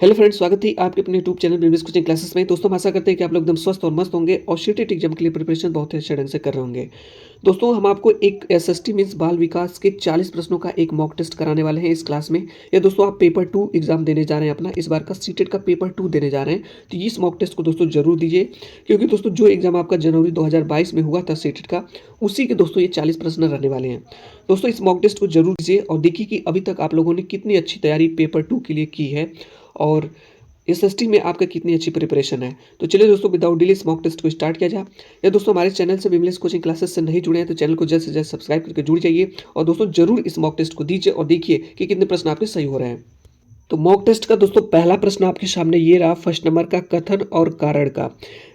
Hello friends, स्वागत है आपके अपने YouTube channel business coaching classes में। दोस्तों हम आशा करते हैं कि आप लोग एकदम स्वस्थ और मस्त होंगे और सीटेट एग्जाम के लिए प्रिपरेशन बहुत ही अच्छे ढंग से कर रहे होंगे। दोस्तों हम आपको एक एसएसटी मींस बाल विकास के 40 प्रश्नों का एक मॉक टेस्ट कराने वाले हैं इस क्लास में। या दोस्तों आप पेपर 2 एग्जाम देने जा रहे हैं, अपना इस बार का सीटेट का पेपर 2 देने जा रहे हैं, तो इस मॉक टेस्ट को दोस्तों जरूर दीजिए। क्योंकि दोस्तों जो एग्जाम आपका जनवरी 2022 में हुआ था सीटेट का, उसी के दोस्तों ये 40 प्रश्न रहने वाले हैं। दोस्तों इस मॉक टेस्ट को जरूर दीजिए और देखिए कि अभी तक आप लोगों ने कितनी अच्छी तैयारी पेपर 2 के लिए की है और एसएसटी में आपका कितनी अच्छी प्रिपरेशन है। तो चलिए दोस्तों विदाउट डिले इस मॉक टेस्ट को स्टार्ट किया जाए। या दोस्तों हमारे चैनल से बिजनेस कोचिंग क्लासेस से नहीं जुड़े हैं तो चैनल को जल्द से जल्द सब्सक्राइब करके जुड़ जाइए और दोस्तों जरूर इस मॉक टेस्ट को दीजिए और देखिए कि कितने प्रश्न आपके सही हो रहे हैं। तो मॉक टेस्ट का दोस्तों पहला प्रश्न आपके सामने ये रहा, फर्स्ट नंबर का कथन और कारण का।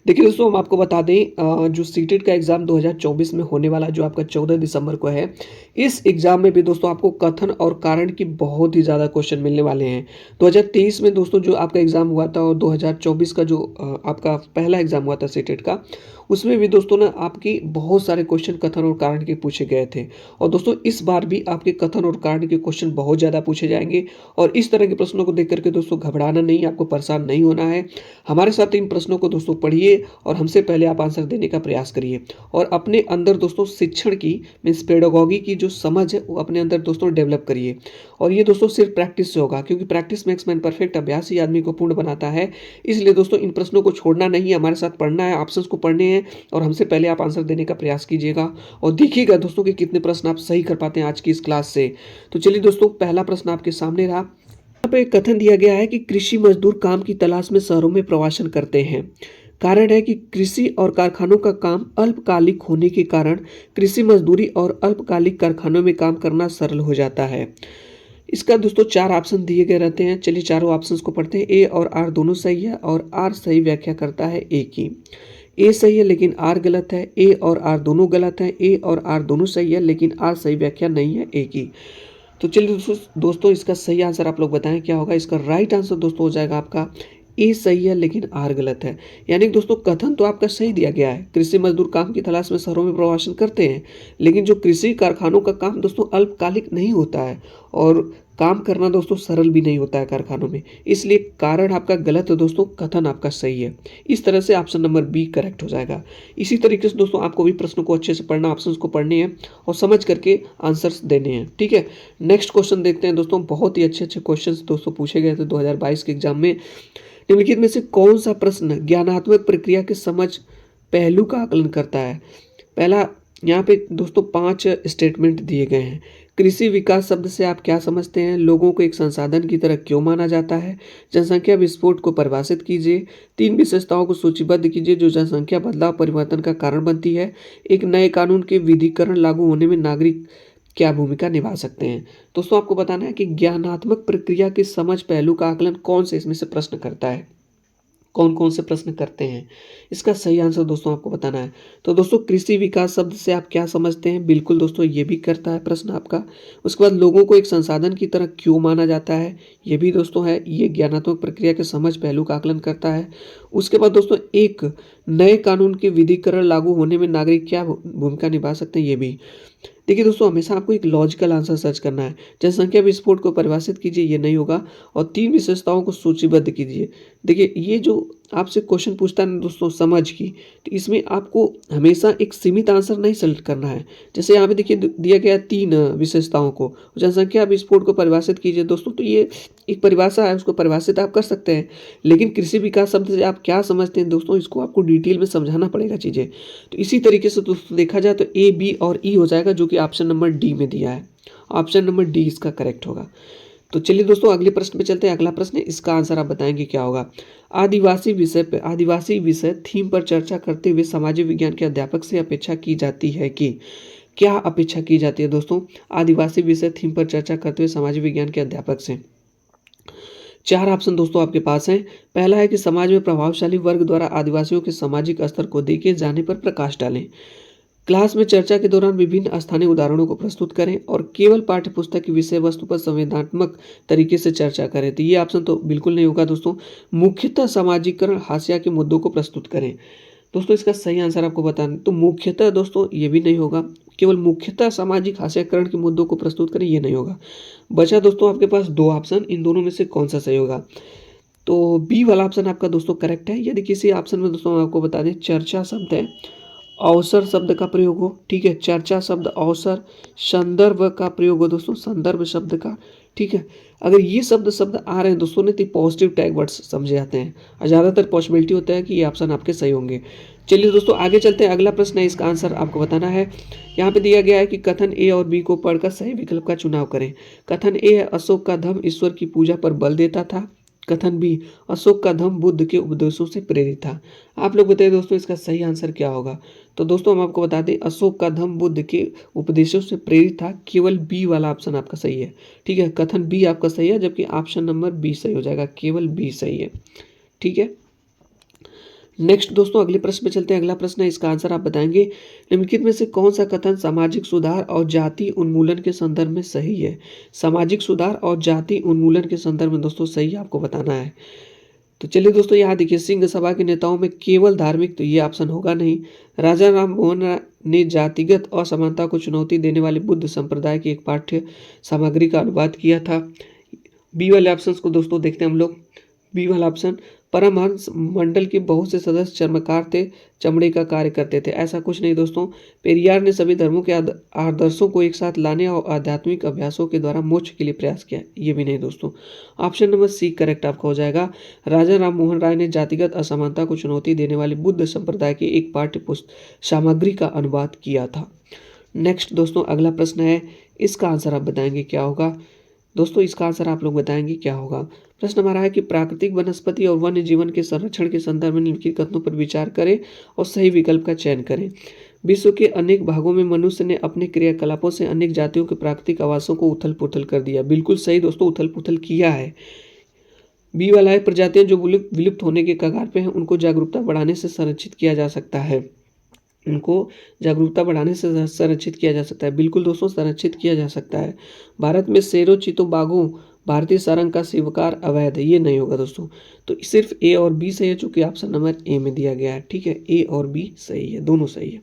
देखिए दोस्तों हम आपको बता दें, जो सीटेट का एग्जाम 2024 में होने वाला जो आपका 14 दिसंबर को है, इस एग्जाम में भी दोस्तों आपको कथन और कारण की बहुत ही ज़्यादा क्वेश्चन मिलने वाले हैं। 2023 में दोस्तों जो आपका एग्जाम हुआ था और 2024 का जो आपका पहला एग्जाम हुआ था सीटेट का, उसमें भी दोस्तों ना आपकी बहुत सारे क्वेश्चन कथन और कारण के पूछे गए थे। और दोस्तों इस बार भी आपके कथन और कारण के क्वेश्चन बहुत ज़्यादा पूछे जाएंगे और इस तरह के प्रश्नों को देख करके दोस्तों घबराना नहीं, आपको परेशान नहीं होना है। हमारे साथ इन प्रश्नों को दोस्तों पढ़िए और हमसे पहले आप आंसर देने का प्रयास करिए और अपने अंदर दोस्तों शिक्षण की मीन्स पेडागॉजी की जो समझ है वो अपने अंदर दोस्तों डेवलप करिए। और ये दोस्तों सिर्फ प्रैक्टिस से होगा, क्योंकि प्रैक्टिस मेक्स मैन परफेक्ट, अभ्यास ही आदमी को पूर्ण बनाता है। इसलिए दोस्तों इन प्रश्नों को छोड़ना नहीं है, हमारे साथ पढ़ना है, ऑप्शंस को पढ़ने हैं और हमसे पहले आप आंसर देने का प्रयास कीजिएगा और देखिएगा दोस्तों कि कितने प्रश्न आप सही कर पाते हैं आज की इस क्लास से। तो चलिए दोस्तों पहला प्रश्न आपके सामने रहा। यहाँ पे कथन दिया गया है कि कृषि मजदूर काम की तलाश में शहरों में प्रवासन करते हैं। कारण है कि कृषि और कारखानों का काम अल्पकालिक होने के कारण कृषि मजदूरी और अल्पकालिक कारखानों में काम करना सरल हो जाता है। इसका दोस्तों 4 ऑप्शन दिए गए रहते हैं। चलिए चारों ऑप्शंस को पढ़ते हैं। ए और आर दोनों सही है और आर सही व्याख्या करता है ए की। ए सही है लेकिन आर गलत है। ए और आर दोनों गलत है। ए और आर दोनों सही है लेकिन आर सही व्याख्या नहीं है ए की। तो चलिए दोस्तों इसका सही आंसर आप लोग बताएं क्या होगा। इसका राइट आंसर दोस्तों हो जाएगा आपका ए सही है लेकिन आर गलत है। यानी कि दोस्तों कथन तो आपका सही दिया गया है, कृषि मजदूर काम की तलाश में शहरों में प्रवासन करते हैं, लेकिन जो कृषि कारखानों का काम दोस्तों अल्पकालिक नहीं होता है और काम करना दोस्तों सरल भी नहीं होता है कारखानों में, इसलिए कारण आपका गलत है दोस्तों, कथन आपका सही है। इस तरह से ऑप्शन नंबर बी करेक्ट हो जाएगा। इसी तरीके से दोस्तों आपको भी प्रश्नों को अच्छे से पढ़ना, ऑप्शंस को पढ़ने हैं और समझ करके आंसर्स देने हैं, ठीक है। नेक्स्ट क्वेश्चन देखते हैं दोस्तों। बहुत ही अच्छे अच्छे क्वेश्चन दोस्तों पूछे गए थे 2022 के एग्जाम में। निम्नलिखित में से कौन सा प्रश्न ज्ञानात्मक प्रक्रिया के समझ पहलू का आकलन करता है। पहला, यहाँ पे दोस्तों 5 स्टेटमेंट दिए गए हैं। कृषि विकास शब्द से आप क्या समझते हैं, लोगों को एक संसाधन की तरह क्यों माना जाता है, जनसंख्या विस्फोट को परिभाषित कीजिए, 3 विशेषताओं को सूचीबद्ध कीजिए जो जनसंख्या बदलाव परिवर्तन का कारण बनती है, एक नए कानून के विधिकरण लागू होने में नागरिक क्या भूमिका निभा सकते हैं। दोस्तों आपको बताना है कि ज्ञानात्मक प्रक्रिया की समझ पहलू का आकलन कौन से इसमें से प्रश्न करता है, कौन कौन से प्रश्न करते हैं। इसका सही आंसर दोस्तों आपको बताना है। तो दोस्तों कृषि विकास शब्द से आप क्या समझते हैं, बिल्कुल दोस्तों ये भी करता है प्रश्न आपका। उसके बाद लोगों को एक संसाधन की तरह क्यों माना जाता है, ये भी दोस्तों है, ये ज्ञानात्मक प्रक्रिया के समझ पहलू का आकलन करता है। उसके बाद दोस्तों एक नए कानून के विधिकरण लागू होने में नागरिक क्या भूमिका निभा सकते हैं, ये भी। देखिए दोस्तों हमेशा आपको एक लॉजिकल आंसर सर्च करना है। जनसंख्या विस्फोट को परिभाषित कीजिए, ये नहीं होगा, और 3 विशेषताओं को सूचीबद्ध कीजिए। देखिए ये जो आपसे क्वेश्चन पूछता है दोस्तों समझ की, तो इसमें आपको हमेशा एक सीमित आंसर नहीं सेलेक्ट करना है। जैसे यहाँ पे देखिए दिया गया 3 विशेषताओं को, जनसंख्या विस्फोट को परिभाषित कीजिए दोस्तों, तो ये एक परिभाषा है, उसको परिभाषित आप कर सकते हैं। लेकिन कृषि विकास शब्द से आप क्या समझते हैं दोस्तों, इसको आपको डिटेल में समझाना पड़ेगा चीज़ें। तो इसी तरीके से दोस्तों देखा जाए तो ए, बी और ई हो जाएगा, जो कि ऑप्शन नंबर डी में दिया है। ऑप्शन नंबर डी इसका करेक्ट होगा। तो चलिए दोस्तों अगले प्रश्न पे चलते हैं। अगला प्रश्न है, इसका आंसर आप बताएंगे क्या होगा। आदिवासी विषय थीम पर चर्चा करते हुए सामाजिक विज्ञान के अध्यापक से अपेक्षा की जाती है कि, क्या अपेक्षा की जाती है दोस्तों आदिवासी विषय थीम पर चर्चा करते हुए सामाजिक विज्ञान के अध्यापक से। 4 ऑप्शन दोस्तों आपके पास हैं। पहला है कि समाज में प्रभावशाली वर्ग द्वारा आदिवासियों के सामाजिक स्तर को देखे जाने पर प्रकाश डालें, क्लास में चर्चा के दौरान विभिन्न स्थानीय उदाहरणों को प्रस्तुत करें और केवल पाठ्यपुस्तक की विषय वस्तु पर संवेदनात्मक तरीके से चर्चा करें। तो ये ऑप्शन तो बिल्कुल नहीं होगा दोस्तों। मुख्यतः सामाजिकरण हाशिया के मुद्दों को प्रस्तुत करें। दोस्तों इसका सही आंसर आपको बताना, तो मुख्यतः दोस्तों ये भी नहीं होगा। केवल मुख्यतः सामाजिक हाशियाकरण के मुद्दों को प्रस्तुत करें, ये नहीं होगा। बचा दोस्तों आपके पास 2 ऑप्शन, इन दोनों में से कौन सा सही होगा। तो बी वाला ऑप्शन आपका दोस्तों करेक्ट है। यदि किसी ऑप्शन में दोस्तों हम आपको बता दें चर्चा शब्द है, अवसर शब्द का प्रयोग हो, ठीक है, चर्चा शब्द, अवसर, संदर्भ का प्रयोग हो दोस्तों, संदर्भ शब्द का, ठीक है, अगर ये शब्द आ रहे हैं दोस्तों ने तो पॉजिटिव टैग वर्ड्स समझे जाते हैं और ज़्यादातर पॉसिबिलिटी होता है कि ये ऑप्शन आपके सही होंगे। चलिए दोस्तों आगे चलते हैं, अगला प्रश्न है, इसका आंसर आपको बताना है। यहाँ पे दिया गया है कि कथन ए और बी को पढ़कर सही विकल्प का चुनाव करें। कथन ए है अशोक का धम्म ईश्वर की पूजा पर बल देता था। कथन बी अशोक का धम्म बुद्ध के उपदेशों से प्रेरित था। आप लोग बताइए दोस्तों इसका सही आंसर क्या होगा। तो दोस्तों हम आपको बता दें अशोक का धम्म बुद्ध के उपदेशों से प्रेरित था, केवल बी वाला ऑप्शन आपका सही है, ठीक है, कथन बी आपका सही है, जबकि ऑप्शन नंबर बी सही हो जाएगा, केवल बी सही है, ठीक है। नेक्स्ट दोस्तों अगले प्रश्न पे चलते हैं। अगला प्रश्न है, इसका आंसर आप बताएंगे निम्नलिखित में से कौन सा कथन सामाजिक सुधार और जाति उन्मूलन के संदर्भ में सही है। सामाजिक सुधार और जाति उन्मूलन के संदर्भ में दोस्तों सही आपको बताना है। तो चलिए दोस्तों यहाँ देखिए, सिंह सभा के नेताओं में केवल धार्मिक, तो ये ऑप्शन होगा नहीं। राजा राम मोहन राय ने जातिगत असमानता को चुनौती देने वाले बुद्ध संप्रदाय की एक पाठ्य सामग्री का अनुवाद किया था। बी वाले ऑप्शन को दोस्तों देखते हैं हम लोग। बी वाला ऑप्शन परमहंस मंडल के बहुत से सदस्य चर्मकार थे, चमड़े का कार्य करते थे। ऐसा कुछ नहीं दोस्तों, पेरियार ने सभी धर्मों के आदर्शों को एक साथ लाने और आध्यात्मिक अभ्यासों के द्वारा मोक्ष के लिए प्रयास किया। ये भी नहीं दोस्तों, ऑप्शन नंबर सी करेक्ट आपका हो जाएगा। राजा राम मोहन राय ने जातिगत असमानता को चुनौती देने वाले बुद्ध संप्रदाय की एक पाठ्य पुस्तक सामग्री का अनुवाद किया था। नेक्स्ट दोस्तों अगला प्रश्न है, इसका आंसर आप बताएंगे क्या होगा। दोस्तों इसका आंसर आप लोग बताएंगे क्या होगा। प्रश्न हमारा है कि प्राकृतिक वनस्पति और वन्य जीवन के संरक्षण के संदर्भ में निम्नलिखित कथनों पर विचार करें और सही विकल्प का चयन करें। विश्व के अनेक भागों में मनुष्य ने अपने क्रियाकलापों से अनेक जातियों के प्राकृतिक आवासों को उथल पुथल कर दिया। बिल्कुल सही दोस्तों, उथल पुथल किया है। बी वाला है प्रजातियां जो विलुप्त होने के कगार पे हैं उनको जागरूकता बढ़ाने से संरक्षित किया जा सकता है। उनको जागरूकता बढ़ाने से संरक्षित किया जा सकता है। बिल्कुल दोस्तों संरक्षित किया जा सकता है। भारत में शेरों, चीतों, बाघों, भारतीय सारंग का स्वीकार अवैध है। ये नहीं होगा दोस्तों। तो सिर्फ ए और बी सही है, चूंकि ऑप्शन नंबर ए में दिया गया है, ठीक है, ए और बी सही है, दोनों सही है।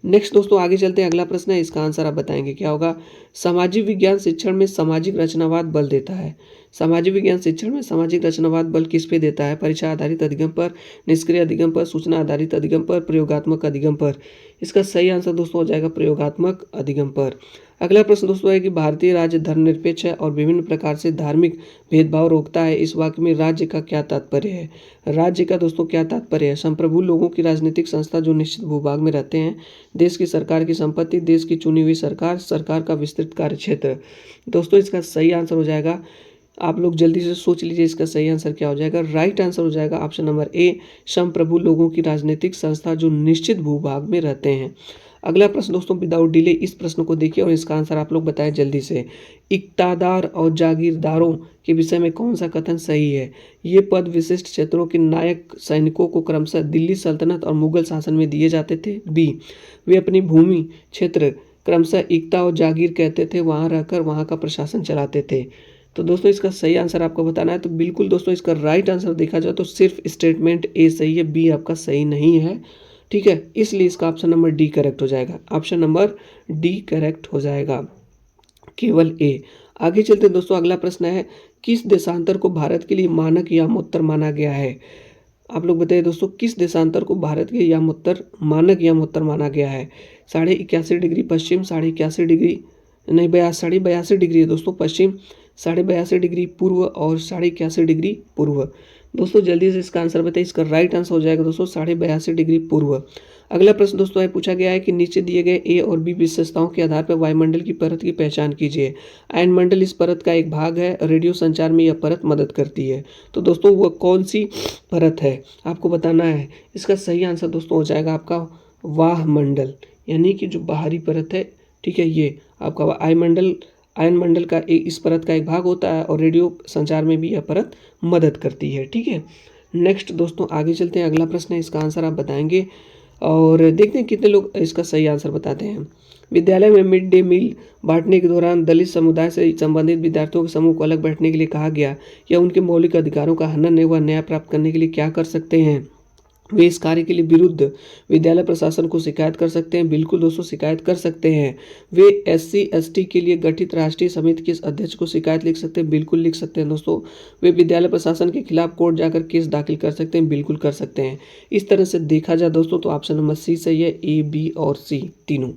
नेक्स्ट दोस्तों आगे चलते हैं, अगला प्रश्न है, इसका आंसर आप बताएंगे क्या होगा। सामाजिक विज्ञान शिक्षण में सामाजिक रचनावाद बल देता है। सामाजिक विज्ञान शिक्षण में सामाजिक रचनावाद बल किस पे देता है। परीक्षा आधारित अधिगम पर, निष्क्रिय अधिगम पर, सूचना आधारित अधिगम पर, प्रयोगात्मक अधिगम पर। इसका सही आंसर दोस्तों हो जाएगा प्रयोगात्मक अधिगम पर। अगला प्रश्न दोस्तों है कि भारतीय राज्य धर्मनिरपेक्ष है और विभिन्न प्रकार से धार्मिक भेदभाव रोकता है। इस वाक्य में राज्य का क्या तात्पर्य है। राज्य का दोस्तों क्या तात्पर्य है। संप्रभु लोगों की राजनीतिक संस्था जो निश्चित भूभाग में रहते हैं, देश की सरकार की संपत्ति, देश की चुनी हुई सरकार, सरकार का विस्तृत कार्य क्षेत्र। दोस्तों इसका सही आंसर हो जाएगा, आप लोग जल्दी से सोच लीजिए इसका सही आंसर क्या हो जाएगा। राइट आंसर हो जाएगा ऑप्शन नंबर ए, संप्रभु लोगों की राजनीतिक संस्था जो निश्चित भूभाग में रहते हैं। अगला प्रश्न दोस्तों विदाउट डिले, इस प्रश्न को देखिए और इसका आंसर आप लोग बताएं जल्दी से। इक्तादार और जागीरदारों के विषय में कौन सा कथन सही है। ये पद विशिष्ट क्षेत्रों के नायक सैनिकों को क्रमशः दिल्ली सल्तनत और मुगल शासन में दिए जाते थे। बी, वे अपनी भूमि क्षेत्र क्रमशः इक्ता और जागीर कहते थे, वहाँ रहकर वहाँ का प्रशासन चलाते थे। तो दोस्तों इसका सही आंसर आपको बताना है। तो बिल्कुल दोस्तों इसका राइट आंसर देखा जाए तो सिर्फ स्टेटमेंट ए सही है, बी आपका सही नहीं है, ठीक है, इसलिए इसका ऑप्शन नंबर डी करेक्ट हो जाएगा। ऑप्शन नंबर डी करेक्ट हो जाएगा, केवल ए। आगे चलते हैं दोस्तों, अगला प्रश्न है, किस देशांतर को भारत के लिए मानक यामोत्तर माना गया है। आप लोग बताइए दोस्तों, किस देशांतर को भारत के यामोत्तर मानक यामोत्तर माना गया है। 81.5 डिग्री पश्चिम, 81.5 डिग्री नहीं 82 डिग्री है दोस्तों पश्चिम, 82 डिग्री पूर्व और 81 डिग्री पूर्व। दोस्तों जल्दी से इसका आंसर बताइए। इसका राइट आंसर हो जाएगा दोस्तों 82 डिग्री पूर्व। अगला प्रश्न दोस्तों है, पूछा गया है कि नीचे दिए गए ए और बी विशेषताओं के आधार पर वायुमंडल की परत की पहचान कीजिए। आयनमंडल इस परत का एक भाग है, रेडियो संचार में यह परत मदद करती है। तो दोस्तों वह कौन सी परत है आपको बताना है। इसका सही आंसर दोस्तों हो जाएगा आपका वायुमंडल, यानी कि जो बाहरी परत है, ठीक है, ये आपका आयनमंडल का इस परत का एक भाग होता है और रेडियो संचार में भी यह परत मदद करती है, ठीक है। नेक्स्ट दोस्तों आगे चलते हैं, अगला प्रश्न है, इसका आंसर आप बताएंगे और देखते हैं कितने लोग इसका सही आंसर बताते हैं। विद्यालय में मिड डे मील बांटने के दौरान दलित समुदाय से संबंधित विद्यार्थियों के समूह को अलग बैठने के लिए कहा गया या उनके मौलिक अधिकारों का हनन है, वह न्याय प्राप्त करने के लिए क्या कर सकते हैं। वे इस कार्य के लिए विरुद्ध विद्यालय प्रशासन को शिकायत कर सकते हैं। बिल्कुल दोस्तों, शिकायत कर सकते हैं। वे SC ST के लिए गठित राष्ट्रीय समिति के अध्यक्ष को शिकायत लिख सकते हैं। बिल्कुल लिख सकते हैं दोस्तों। वे विद्यालय प्रशासन के खिलाफ कोर्ट जाकर केस दाखिल कर सकते हैं। बिल्कुल कर सकते हैं। इस तरह से देखा जाए दोस्तों तो ऑप्शन नंबर सी सही है, A, B और C तीनों।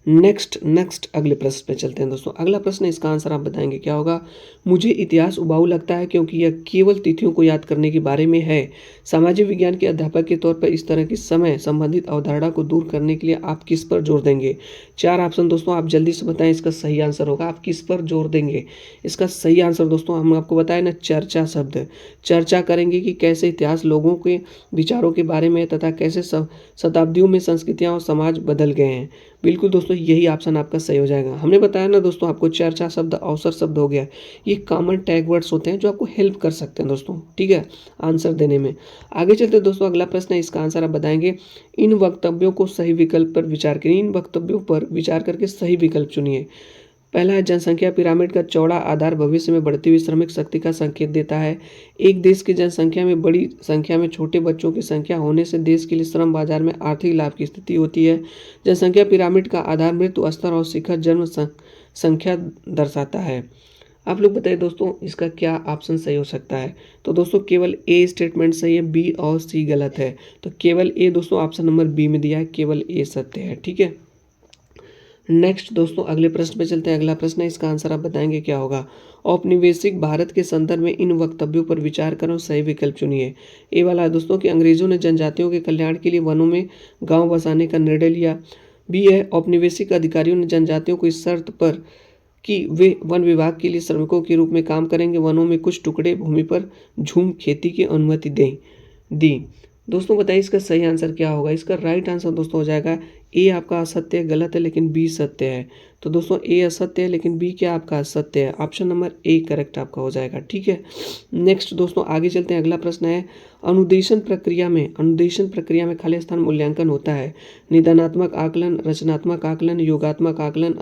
नेक्स्ट अगले प्रश्न पे चलते हैं दोस्तों। अगला प्रश्न है, इसका आंसर आप बताएंगे क्या होगा। मुझे इतिहास उबाऊ लगता है क्योंकि यह केवल तिथियों को याद करने के बारे में है। सामाजिक विज्ञान के अध्यापक के तौर पर इस तरह की समय संबंधित अवधारणा को दूर करने के लिए आप किस पर जोर देंगे। 4 ऑप्शन दोस्तों, आप जल्दी से बताएं इसका सही आंसर होगा। आप किस पर जोर देंगे। इसका सही आंसर दोस्तों हम आपको बताएं ना, चर्चा शब्द। चर्चा करेंगे कि कैसे इतिहास लोगों के विचारों के बारे में तथा कैसे शताब्दियों में संस्कृतियाँ और समाज बदल गए हैं। बिल्कुल दोस्तों, यही ऑप्शन आपका सही हो जाएगा। हमने बताया ना दोस्तों आपको, चर्चा शब्द, अवसर शब्द हो गया, ये कॉमन टैग वर्ड्स होते हैं जो आपको हेल्प कर सकते हैं दोस्तों, ठीक है, आंसर देने में। आगे चलते हैं दोस्तों, अगला प्रश्न है, इसका आंसर आप बताएंगे। इन वक्तव्यों को सही विकल्प पर विचार करिए। इन वक्तव्यों पर विचार करके सही विकल्प चुनिए। पहला है, जनसंख्या पिरामिड का चौड़ा आधार भविष्य में बढ़ती हुई श्रमिक शक्ति का संकेत देता है। एक देश की जनसंख्या में बड़ी संख्या में छोटे बच्चों की संख्या होने से देश के लिए श्रम बाजार में आर्थिक लाभ की स्थिति होती है। जनसंख्या पिरामिड का आधार मृत्यु स्तर और शिखर जन्म संख्या दर्शाता है। आप लोग बताइए दोस्तों, इसका क्या ऑप्शन सही हो सकता है। तो दोस्तों केवल A स्टेटमेंट सही है, B और C गलत है। तो केवल A दोस्तों ऑप्शन नंबर B में दिया है, केवल A सत्य है, ठीक है। नेक्स्ट दोस्तों अगले प्रश्न पे चलते हैं। अगला प्रश्न है, इसका आंसर आप बताएंगे क्या होगा। औपनिवेशिक भारत के संदर्भ में इन वक्तव्यों पर विचार करो, सही विकल्प चुनिए। ए वाला है दोस्तों कि अंग्रेजों ने जनजातियों के कल्याण के लिए वनों में गांव बसाने का निर्णय लिया। बी है, औपनिवेशिक अधिकारियों ने जनजातियों को इस शर्त पर कि वे वन विभाग के लिए श्रमिकों के रूप में काम करेंगे, वनों में कुछ टुकड़े भूमि पर झूम खेती की अनुमति दें दी। दोस्तों बताइए इसका सही आंसर क्या होगा। इसका राइट आंसर दोस्तों हो जाएगा ए आपका असत्य है, गलत है, लेकिन बी सत्य है। तो दोस्तों ए असत्य है लेकिन बी क्या आपका सत्य है। ऑप्शन नंबर ए करेक्ट आपका हो जाएगा, ठीक है। नेक्स्ट दोस्तों आगे चलते हैं। अगला प्रश्न है, अनुदेशन प्रक्रिया में खाली स्थान मूल्यांकन होता है। निदानात्मक आकलन, रचनात्मक आकलन, योगात्मक आकलन,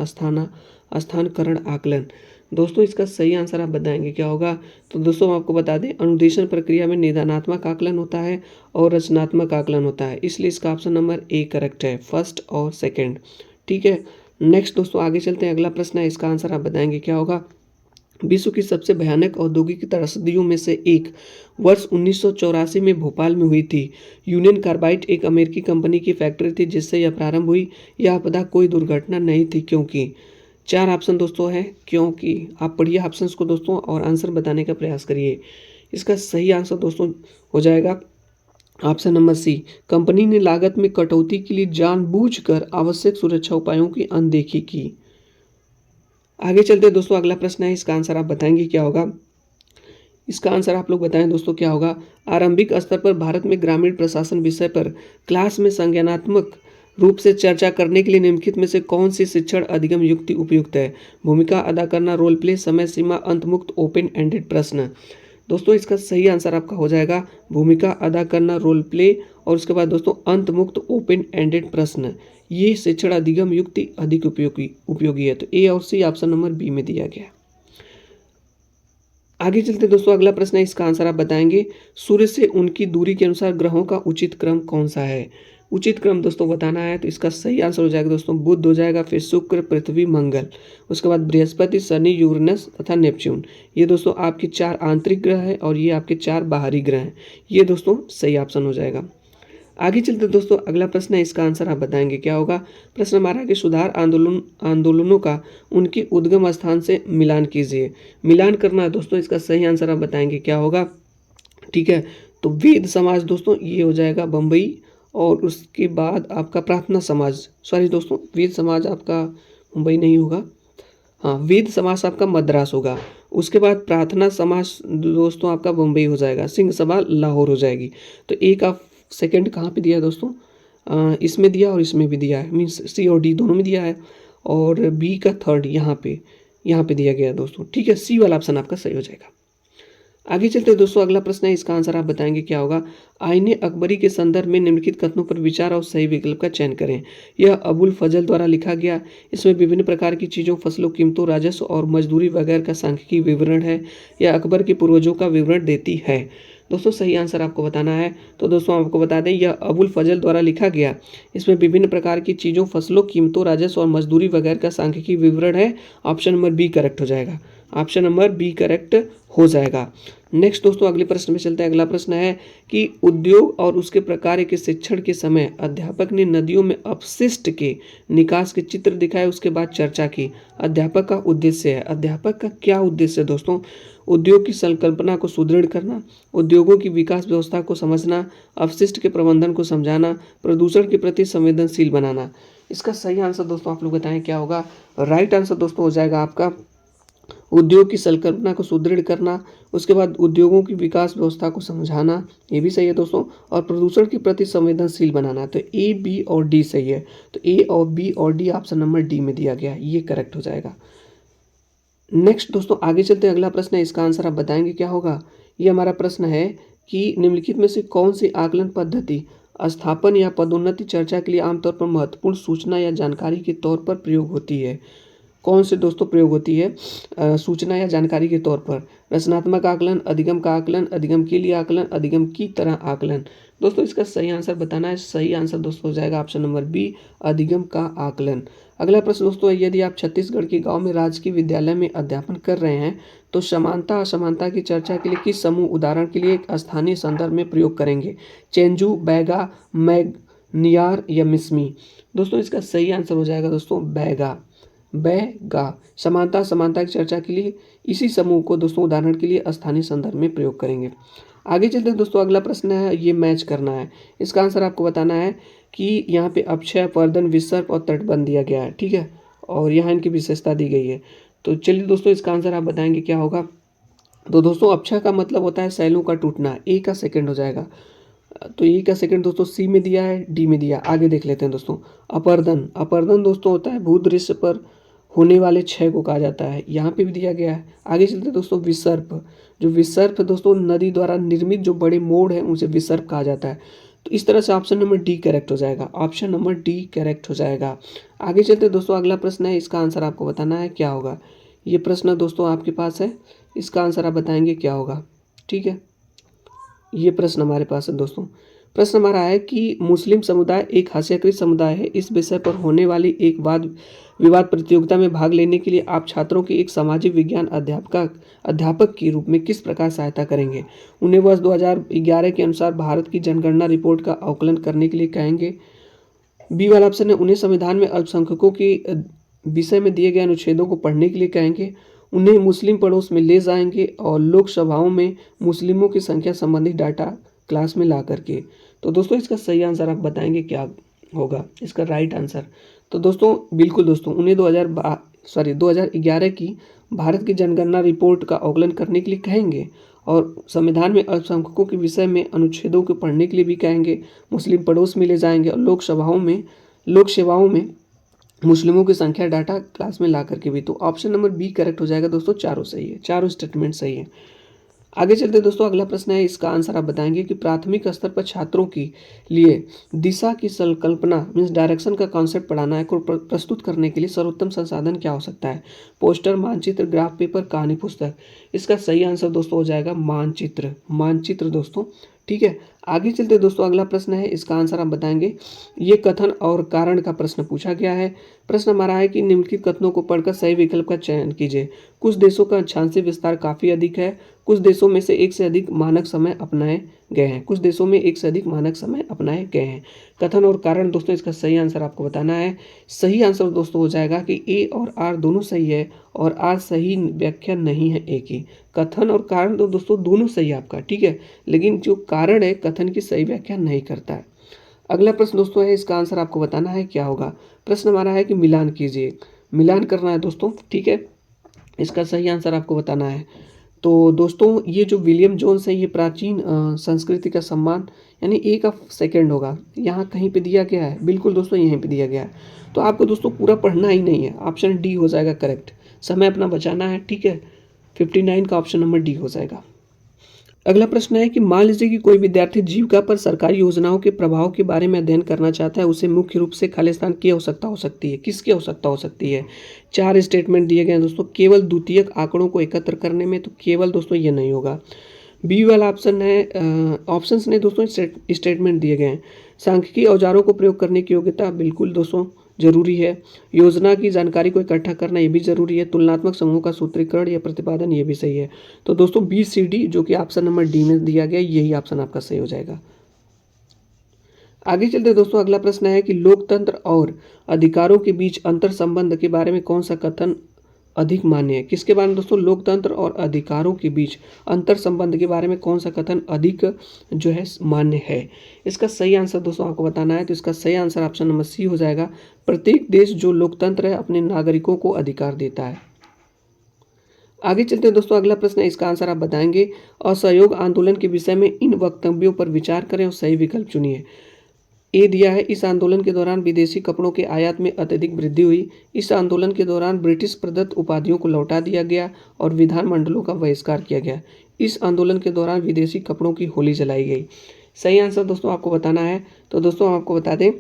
स्थानकरण आकलन। दोस्तों इसका सही आंसर आप बताएंगे क्या होगा। तो दोस्तों हम आपको बता दें, अनुदेशन प्रक्रिया में निदानात्मक आकलन होता है और रचनात्मक आकलन होता है, इसलिए इसका ऑप्शन नंबर ए करेक्ट है, फर्स्ट और सेकंड, ठीक है। नेक्स्ट दोस्तों आगे चलते हैं। अगला प्रश्न है, इसका आंसर आप बताएंगे क्या होगा। विश्व की सबसे भयानक औद्योगिक त्रासदियों में से एक वर्ष 1984 में भोपाल में हुई थी। यूनियन कार्बाइड एक अमेरिकी कंपनी की फैक्ट्री थी जिससे यह प्रारंभ हुई। यह आपदा कोई दुर्घटना नहीं थी क्योंकि। 4 ऑप्शन दोस्तों है क्योंकि। आप पढ़िए ऑप्शंस को दोस्तों और आंसर बताने का प्रयास करिए। इसका सही आंसर दोस्तों हो जाएगा ऑप्शन नंबर सी, कंपनी ने लागत में कटौती के लिए जानबूझकर आवश्यक सुरक्षा उपायों की अनदेखी की। आगे चलते दोस्तों, अगला प्रश्न है, इसका आंसर आप बताएंगे क्या होगा। इसका आंसर आप लोग बताएं दोस्तों क्या होगा। आरंभिक स्तर पर भारत में ग्रामीण प्रशासन विषय पर क्लास में संज्ञानात्मक रूप से चर्चा करने के लिए निम्नलिखित में से कौन सी शिक्षण अधिगम युक्ति उपयुक्त है। भूमिका अदा करना, रोल प्ले, समय सीमा, अंतमुक्त, ओपन एंडेड प्रश्न। दोस्तों इसका सही आंसर आपका हो जाएगा भूमिका अदा करना, रोल प्ले और उसके बाद दोस्तों अंतमुक्त, ओपन एंडेड प्रश्न। ये शिक्षण अधिगम युक्ति अधिक उपयोगी है। तो ए और सी ऑप्शन नंबर बी में दिया गया। आगे चलते दोस्तों, अगला प्रश्न है, इसका आंसर आप बताएंगे। सूर्य से उनकी दूरी के अनुसार ग्रहों का उचित क्रम कौन सा है। उचित क्रम दोस्तों बताना है, तो इसका सही आंसर हो जाएगा दोस्तों बुध हो जाएगा, फिर शुक्र, पृथ्वी, मंगल, उसके बाद बृहस्पति, शनि, यूरेनस तथा नेपच्यून। ये दोस्तों आपके 4 आंतरिक ग्रह हैं और ये आपके 4 बाहरी ग्रह हैं। ये दोस्तों सही ऑप्शन हो जाएगा। आगे चलते दोस्तों, अगला प्रश्न है, इसका आंसर आप बताएंगे क्या होगा। प्रश्न हमारा कि सुधार आंदोलनों का उनके उद्गम स्थान से मिलान कीजिए। मिलान करना है दोस्तों, इसका सही आंसर आप बताएंगे क्या होगा, ठीक है। तो वेद समाज दोस्तों ये हो जाएगा बम्बई, और उसके बाद आपका प्रार्थना समाज, सॉरी दोस्तों वेद समाज आपका मुंबई नहीं होगा, हाँ वेद समाज आपका मद्रास होगा। उसके बाद प्रार्थना समाज दोस्तों आपका मुंबई हो जाएगा, सिंह सभा लाहौर हो जाएगी। तो ए का सेकंड कहाँ पे दिया है दोस्तों, इसमें दिया और इसमें भी दिया है, मीन्स सी और डी दोनों में दिया है, और बी का थर्ड यहाँ पे दिया गया है दोस्तों, ठीक है। सी वाला ऑप्शन आपका सही हो जाएगा। आगे चलते हैं दोस्तों, अगला प्रश्न है, इसका आंसर आप बताएंगे क्या होगा। आईने अकबरी के संदर्भ में निम्नलिखित कथनों पर विचार और सही विकल्प का चयन करें। यह अबुल फजल द्वारा लिखा गया, इसमें विभिन्न प्रकार की चीज़ों, फसलों, कीमतों, राजस्व और मजदूरी वगैरह का सांख्यिकी विवरण है। यह अकबर के पूर्वजों का विवरण देती है। दोस्तों सही आंसर आपको बताना है। तो दोस्तों आपको बता दें यह अबुल फजल द्वारा लिखा गया, इसमें विभिन्न प्रकार की चीज़ों, फसलों, कीमतों, राजस्व और मजदूरी वगैरह का सांख्यिकी विवरण है। ऑप्शन नंबर बी करेक्ट हो जाएगा। ऑप्शन नंबर बी करेक्ट हो जाएगा। नेक्स्ट दोस्तों अगले प्रश्न में चलते हैं। अगला प्रश्न है कि उद्योग और उसके प्रकार के शिक्षण के समय अध्यापक ने नदियों में अपशिष्ट के निकास के चित्र दिखाए, उसके बाद चर्चा की। अध्यापक का उद्देश्य है, अध्यापक का क्या उद्देश्य है दोस्तों? उद्योग की संकल्पना को सुदृढ़ करना, उद्योगों की विकास व्यवस्था को समझना, अपशिष्ट के प्रबंधन को समझाना, प्रदूषण के प्रति संवेदनशील बनाना। इसका सही आंसर दोस्तों आप लोग बताएं क्या होगा? राइट आंसर दोस्तों हो जाएगा आपका उद्योग की संकल्पना को सुदृढ़ करना, उसके बाद उद्योगों की विकास व्यवस्था को समझाना, ये भी सही है दोस्तों, और प्रदूषण के प्रति संवेदनशील बनाना। तो ए, बी और डी सही है। तो ए और बी और डी ऑप्शन नंबर डी में दिया गया है, ये करेक्ट हो जाएगा। नेक्स्ट दोस्तों आगे चलते हैं। अगला प्रश्न है, इसका आंसर आप बताएंगे क्या होगा? ये हमारा प्रश्न है कि निम्नलिखित में से कौन सी आकलन पद्धति स्थापन या पदोन्नति चर्चा के लिए आमतौर पर महत्वपूर्ण सूचना या जानकारी के तौर पर प्रयोग होती है? कौन से दोस्तों प्रयोग होती है सूचना या जानकारी के तौर पर? रचनात्मक आकलन, अधिगम का आकलन, अधिगम के लिए आकलन, अधिगम की तरह आकलन। दोस्तों इसका सही आंसर बताना है। सही आंसर दोस्तों हो जाएगा ऑप्शन नंबर बी, अधिगम का आकलन। अगला प्रश्न दोस्तों, यदि आप छत्तीसगढ़ के गांव में राजकीय विद्यालय में अध्यापन कर रहे हैं तो समानता असमानता की चर्चा के लिए किस समूह उदाहरण के लिए एक स्थानीय संदर्भ में प्रयोग करेंगे? चेंजू, बैगा, मैग्नियार या मिस्मी? दोस्तों इसका सही आंसर हो जाएगा दोस्तों बैगा। बैगा समानता समानता की चर्चा के लिए इसी समूह को दोस्तों उदाहरण के लिए स्थानीय संदर्भ में प्रयोग करेंगे। आगे चलते हैं दोस्तों। अगला प्रश्न है, ये मैच करना है। इसका आंसर आपको बताना है कि यहाँ पे अपक्षय, पर्दन, विसर्प और तटबंध दिया गया है, ठीक है, और यहाँ इनकी विशेषता दी गई है। तो चलिए दोस्तों इसका आंसर आप बताएंगे क्या होगा? तो दोस्तों अपक्षय का मतलब होता है शैलों का टूटना, ए का सेकेंड हो जाएगा। तो ए का सेकंड दोस्तों सी में दिया है, डी में दिया। आगे देख लेते हैं दोस्तों। अपर्दन, अपर्दन दोस्तों होता है भूदृश्य पर होने वाले क्षय को कहा जाता है, यहाँ पे भी दिया गया है। आगे चलते हैं दोस्तों। विसर्प, जो विसर्प दोस्तों नदी द्वारा निर्मित जो बड़े मोड़ हैं उसे विसर्प कहा जाता है। तो इस तरह से ऑप्शन नंबर डी करेक्ट हो जाएगा। ऑप्शन नंबर डी करेक्ट हो जाएगा। आगे चलते हैं दोस्तों। अगला प्रश्न है, इसका आंसर आपको बताना है क्या होगा? ये प्रश्न दोस्तों आपके पास है, इसका आंसर आप बताएंगे क्या होगा, ठीक है। ये प्रश्न हमारे पास है दोस्तों। प्रश्न हमारा है कि मुस्लिम समुदाय एक हास्यकृत समुदाय है, इस विषय पर होने वाली एक वाद विवाद प्रतियोगिता में भाग लेने के लिए आप छात्रों की एक सामाजिक विज्ञान अध्यापक के रूप में किस प्रकार सहायता करेंगे? उन्हें वर्ष 2011 के अनुसार भारत की जनगणना रिपोर्ट का आकलन करने के लिए कहेंगे। बी वाला ऑप्शन है, उन्हें संविधान में अल्पसंख्यकों के विषय में दिए गए अनुच्छेदों को पढ़ने के लिए कहेंगे। उन्हें मुस्लिम पड़ोस में ले जाएंगे और लोकसभाओं में मुस्लिमों की संख्या संबंधी डाटा क्लास में ला करके। तो दोस्तों इसका सही आंसर आप बताएंगे क्या होगा? इसका राइट आंसर तो दोस्तों बिल्कुल दोस्तों उन्हें 2011 की भारत की जनगणना रिपोर्ट का आकलन करने के लिए कहेंगे और संविधान में अल्पसंख्यकों के विषय में अनुच्छेदों को पढ़ने के लिए भी कहेंगे। मुस्लिम पड़ोस में ले जाएंगे और लोक सेवाओं में मुस्लिमों की संख्या डाटा क्लास में ला करके भी। तो ऑप्शन नंबर बी करेक्ट हो जाएगा दोस्तों। चारों सही है, चारों स्टेटमेंट सही है। आगे चलते दोस्तों। अगला प्रश्न है, इसका आंसर आप बताएंगे कि प्राथमिक स्तर पर छात्रों के लिए दिशा की संकल्पना मीन्स डायरेक्शन का कॉन्सेप्ट पढ़ाना है को प्रस्तुत करने के लिए सर्वोत्तम संसाधन क्या हो सकता है? पोस्टर, मानचित्र, ग्राफ पेपर, कहानी पुस्तक। इसका सही आंसर दोस्तों हो जाएगा मानचित्र। मानचित्र दोस्तों, ठीक है। आगे चलते दोस्तों। अगला प्रश्न है, इसका आंसर आप बताएंगे। ये कथन और कारण का प्रश्न पूछा गया है। प्रश्न हमारा है कि निम्नलिखित कथनों को पढ़कर सही विकल्प का चयन कीजिए। कुछ देशों का अक्षांशीय विस्तार काफ़ी अधिक है, कुछ देशों में से एक से अधिक मानक समय अपनाए गए हैं, कुछ देशों में एक से अधिक मानक समय अपनाए गए हैं। कथन और कारण दोस्तों इसका सही आंसर आपको बताना है। सही आंसर दोस्तों हो जाएगा कि ए और आर दोनों सही है और आर सही व्याख्या नहीं है ए की। कथन और कारण तो दोस्तों दोनों सही है आपका, ठीक है, लेकिन जो कारण है कथन की सही व्याख्या नहीं करता है। अगला प्रश्न दोस्तों है, इसका आंसर आपको बताना है क्या होगा? प्रश्न हमारा है कि मिलान कीजिए। मिलान करना है दोस्तों, ठीक है। इसका सही आंसर आपको बताना है। तो दोस्तों ये जो विलियम जोन्स है ये प्राचीन संस्कृति का सम्मान यानी ए का सेकंड होगा। यहाँ कहीं पे दिया गया है, बिल्कुल दोस्तों यहीं पे दिया गया है। तो आपको दोस्तों पूरा पढ़ना ही नहीं है, ऑप्शन डी हो जाएगा करेक्ट। समय अपना बचाना है, ठीक है। 59 का ऑप्शन नंबर डी हो जाएगा। अगला प्रश्न है कि मान लीजिए कि कोई विद्यार्थी जीविका पर सरकारी योजनाओं के प्रभाव के बारे में अध्ययन करना चाहता है, उसे मुख्य रूप से खालिस्तान की आवश्यकता हो सकती है। किसकी आवश्यकता हो सकती है? 4 स्टेटमेंट दिए गए हैं दोस्तों। केवल द्वितीयक आंकड़ों को एकत्र करने में, तो केवल दोस्तों ये नहीं होगा। बी वाला ऑप्शन है, ऑप्शंस ने दोस्तों स्टेटमेंट दिए गए हैं। सांख्यिकीय औजारों को प्रयोग करने की योग्यता बिल्कुल दोस्तों जरूरी है। योजना की जानकारी को इकट्ठा करना ये भी जरूरी है। तुलनात्मक समूह का सूत्रीकरण या प्रतिपादन ये भी सही है। तो दोस्तों बी सी डी जो कि ऑप्शन नंबर डी में दिया गया यही ऑप्शन आपका सही हो जाएगा। आगे चलते दोस्तों अगला प्रश्न है कि लोकतंत्र और अधिकारों के बीच अंतर संबंध के बारे में कौन सा कथन अधिक मान्य है। किसके बारे में दोस्तों, लोकतंत्र और अधिकारों के बीच अंतर संबंध के बारे में कौन सा कथन अधिक जो है मान्य है। इसका सही आंसर दोस्तों आपको बताना है। तो इसका सही आंसर ऑप्शन नंबर सी हो जाएगा। प्रत्येक देश जो लोकतंत्र है अपने नागरिकों को अधिकार देता है। आगे चलते हैं दोस्तों अगला प्रश्न है, इसका आंसर आप बताएंगे। असहयोग आंदोलन के विषय में इन वक्तव्यों पर विचार करें और सही विकल्प चुनिए। ए दिया है, इस आंदोलन के दौरान विदेशी कपड़ों के आयात में अत्यधिक वृद्धि हुई। इस आंदोलन के दौरान ब्रिटिश प्रदत्त उपाधियों को लौटा दिया गया और विधानमंडलों का बहिष्कार किया गया। इस आंदोलन के दौरान विदेशी कपड़ों की होली जलाई गई। सही आंसर दोस्तों आपको बताना है। तो दोस्तों आपको बता दें,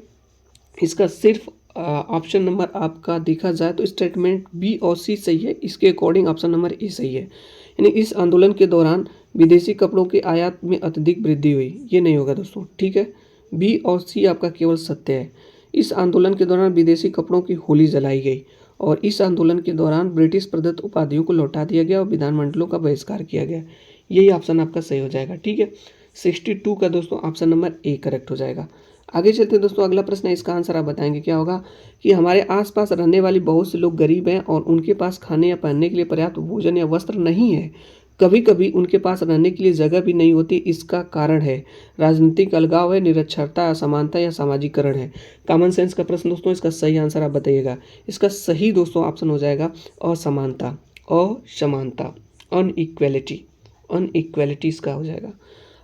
इसका सिर्फ ऑप्शन नंबर आपका देखा जाए तो स्टेटमेंट बी और सी सही है। इसके अकॉर्डिंग ऑप्शन नंबर ए सही है। यानी इस आंदोलन के दौरान विदेशी कपड़ों के आयात में अत्यधिक वृद्धि हुई, ये नहीं होगा दोस्तों। ठीक है, बी और सी आपका केवल सत्य है। इस आंदोलन के दौरान विदेशी कपड़ों की होली जलाई गई और इस आंदोलन के दौरान ब्रिटिश प्रदत्त उपाधियों को लौटा दिया गया और विधानमंडलों का बहिष्कार किया गया। यही ऑप्शन आपका सही हो जाएगा। ठीक है, 62 का दोस्तों ऑप्शन नंबर ए करेक्ट हो जाएगा। आगे चलते हैं दोस्तों अगला प्रश्न है, इसका आंसर आप बताएंगे क्या होगा कि हमारे आसपास रहने वाले बहुत से लोग गरीब हैं और उनके पास खाने या पहनने के लिए पर्याप्त भोजन या वस्त्र नहीं है। कभी कभी उनके पास रहने के लिए जगह भी नहीं होती। इसका कारण है राजनीतिक अलगाव है, निरक्षरता, असमानता या सामाजिकरण है। कॉमन सेंस का प्रश्न दोस्तों, इसका सही आंसर आप बताइएगा। इसका सही दोस्तों ऑप्शन हो जाएगा असमानता, असमानता, अनइक्वेलिटी, अनइक्वेलिटी इसका हो जाएगा।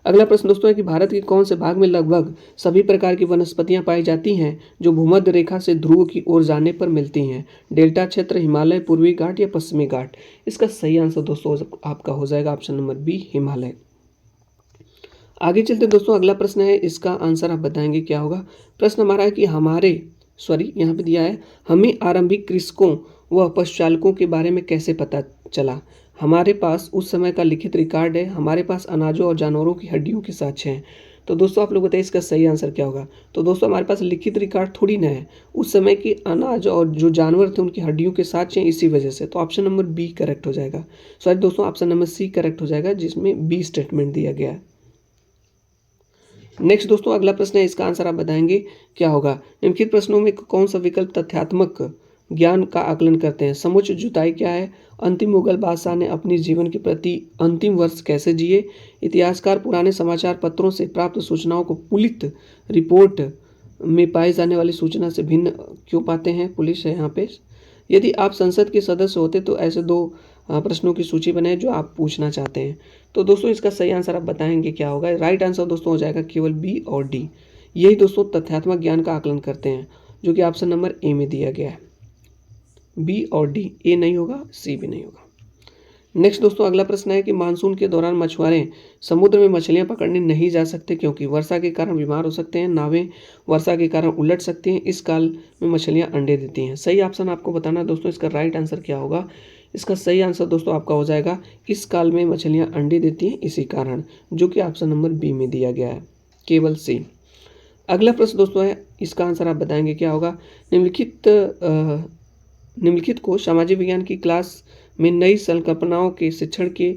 अगला प्रश्न दोस्तों है कि भारत के कौन से भाग में लगभग सभी प्रकार की वनस्पतियां पाई जाती हैं जो भूमध्य रेखा से ध्रुव की ओर जाने पर मिलती हैं। डेल्टा क्षेत्र, हिमालय, पूर्वी घाट या पश्चिमी घाट। इसका सही आंसर दोस्तों आपका हो जाएगा ऑप्शन नंबर बी, हिमालय। आगे चलते दोस्तों अगला प्रश्न है, इसका आंसर आप बताएंगे क्या होगा। प्रश्न हमारा है कि यहाँ पे दिया है, हमें आरंभिक कृषकों व पशुचालकों के बारे में कैसे पता चला। हमारे पास उस समय का लिखित रिकॉर्ड है, हमारे पास अनाजों और जानवरों की हड्डियों के साक्ष्य हैं। तो दोस्तों आप लोग बताइए इसका सही आंसर क्या होगा। तो दोस्तों हमारे पास लिखित रिकॉर्ड थोड़ी ना है, उस समय की अनाज और जो जानवर थे उनकी हड्डियों के साक्ष्य हैं, इसी वजह से। तो ऑप्शन नंबर बी करेक्ट हो जाएगा। सॉरी दोस्तों, ऑप्शन नंबर सी करेक्ट हो जाएगा, जिसमें बी स्टेटमेंट दिया गया है। नेक्स्ट दोस्तों अगला प्रश्न है, इसका आंसर आप बताएंगे क्या होगा। निम्नलिखित प्रश्नों में कौन सा विकल्प तथ्यात्मक ज्ञान का आकलन करते हैं। समुच्च जुताई क्या है, अंतिम मुगल बादशाह ने अपनी जीवन के प्रति अंतिम वर्ष कैसे जिए, इतिहासकार पुराने समाचार पत्रों से प्राप्त सूचनाओं को पुलिस रिपोर्ट में पाई जाने वाली सूचना से भिन्न क्यों पाते हैं। पुलिस है यहाँ पे। यदि आप संसद के सदस्य होते तो ऐसे दो प्रश्नों की सूची बनाए जो आप पूछना चाहते हैं। तो दोस्तों इसका सही आंसर आप बताएंगे क्या होगा। राइट आंसर दोस्तों हो जाएगा केवल बी और डी। यही दोस्तों तथ्यात्मक ज्ञान का आकलन करते हैं, जो कि ऑप्शन नंबर ए में दिया गया है। बी और डी, ए नहीं होगा, सी भी नहीं होगा। नेक्स्ट दोस्तों अगला प्रश्न है कि मानसून के दौरान मछुआरे समुद्र में मछलियां पकड़ने नहीं जा सकते क्योंकि वर्षा के कारण बीमार हो सकते हैं, नावें वर्षा के कारण उलट सकती हैं, इस काल में मछलियां अंडे देती हैं। सही ऑप्शन आपको बताना दोस्तों, इसका राइट आंसर क्या होगा। इसका सही आंसर दोस्तों आपका हो जाएगा, इस काल में मछलियां अंडे देती हैं इसी कारण, जो कि ऑप्शन नंबर बी में दिया गया है, केवल सी। अगला प्रश्न दोस्तों है, इसका आंसर आप बताएंगे क्या होगा। निम्नलिखित को सामाजिक विज्ञान की क्लास में नई संकल्पनाओं के शिक्षण के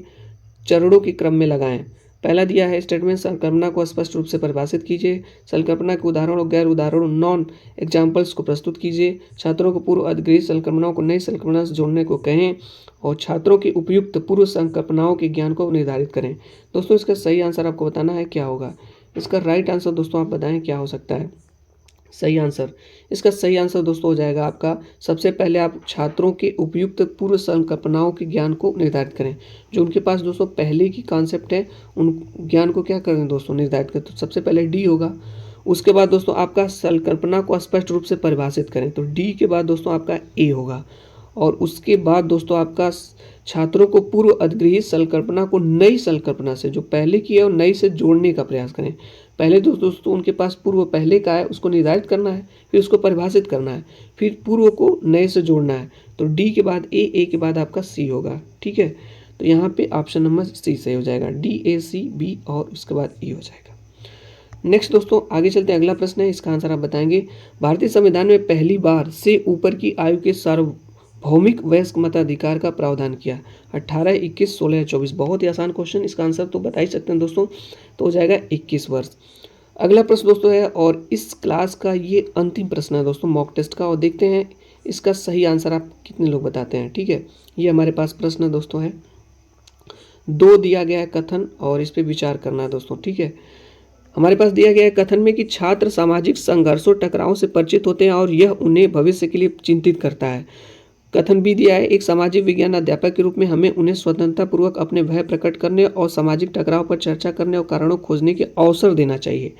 चरणों के क्रम में लगाएं। पहला दिया है, स्टेटमेंट संकल्पना को स्पष्ट रूप से परिभाषित कीजिए। संकल्पना के उदाहरण और गैर उदाहरण नॉन एग्जाम्पल्स को प्रस्तुत कीजिए। छात्रों को पूर्व अधिगृहित संकल्पनाओं को नई संकल्पना से जोड़ने को कहें और छात्रों की उपयुक्त पूर्व संकल्पनाओं के ज्ञान को निर्धारित करें। दोस्तों इसका सही आंसर आपको बताना है क्या होगा। इसका राइट आंसर दोस्तों आप बताएं क्या हो सकता है। सही आंसर, इसका सही आंसर दोस्तों हो जाएगा आपका, सबसे पहले आप छात्रों के उपयुक्त पूर्व संकल्पनाओं के ज्ञान को निर्धारित करें। जो उनके पास दोस्तों पहले की कॉन्सेप्ट है उन ज्ञान को क्या करें दोस्तों, निर्धारित करें। तो सबसे पहले डी होगा। उसके बाद दोस्तों आपका संकल्पना को स्पष्ट रूप से परिभाषित करें, तो डी के बाद दोस्तों आपका ए होगा। और उसके बाद दोस्तों आपका छात्रों को पूर्व अधिगृहित संकल्पना को नई संकल्पना से, जो पहले की है और नई से जोड़ने का प्रयास करें। पहले दोस्तों उनके पास पूर्व पहले का है, उसको निर्धारित करना है, फिर उसको परिभाषित करना है, फिर पूर्व को नए से जोड़ना है। तो डी के बाद ए के बाद आपका सी होगा। ठीक है, तो यहाँ पे ऑप्शन नंबर सी सही हो जाएगा, DACB और उसके बाद ई हो जाएगा। नेक्स्ट दोस्तों आगे चलते हैं, अगला प्रश्न है, इसका आंसर आप बताएंगे। भारतीय संविधान में पहली बार से ऊपर की आयु के सार्वभौमिक वयस्क मताधिकार का प्रावधान किया, 18, 21, 16 या 24। बहुत ही आसान क्वेश्चन, इसका आंसर तो बता ही सकते हैं दोस्तों, तो हो जाएगा 21 वर्ष। अगला प्रश्न दोस्तों है, और इस क्लास का ये अंतिम प्रश्न है दोस्तों मॉक टेस्ट का, और देखते हैं इसका सही आंसर आप कितने लोग बताते हैं। ठीक है, ये हमारे पास प्रश्न दोस्तों है, 2 दिया गया है कथन और इस पर विचार करना है दोस्तों। ठीक है, हमारे पास दिया गया है कथन में कि छात्र सामाजिक संघर्षों टकरावों से परिचित होते हैं और यह उन्हें भविष्य के लिए चिंतित करता है। कथन भी दिया है, एक सामाजिक विज्ञान अध्यापक के रूप में हमें उन्हें स्वतंत्रतापूर्वक अपने भय प्रकट करने और सामाजिक टकराव पर चर्चा करने और कारणों खोजने के अवसर देना चाहिए।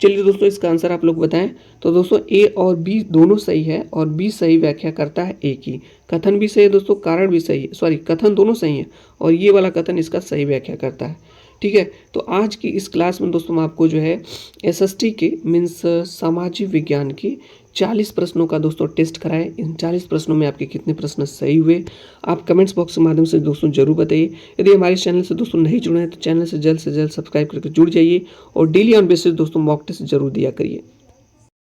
चलिए दोस्तों इसका आंसर आप लोग बताएं। तो दोस्तों ए और बी दोनों सही है, और बी सही व्याख्या करता है ए की। कथन भी सही है दोस्तों, कारण भी सही है, सॉरी कथन दोनों सही है, और ये वाला कथन इसका सही व्याख्या करता है। ठीक है, तो आज की इस क्लास में दोस्तों मैं आपको जो है एसएसटी के मीन्स सामाजिक विज्ञान की 40 प्रश्नों का दोस्तों टेस्ट कराएं। इन 40 प्रश्नों में आपके कितने प्रश्न सही हुए आप कमेंट्स बॉक्स के माध्यम से दोस्तों जरूर बताइए। यदि हमारे चैनल से दोस्तों नहीं जुड़े हैं तो चैनल से जल्द सब्सक्राइब करके जुड़ जाइए और डेली ऑन बेसिस दोस्तों मॉक टेस्ट जरूर दिया करिए।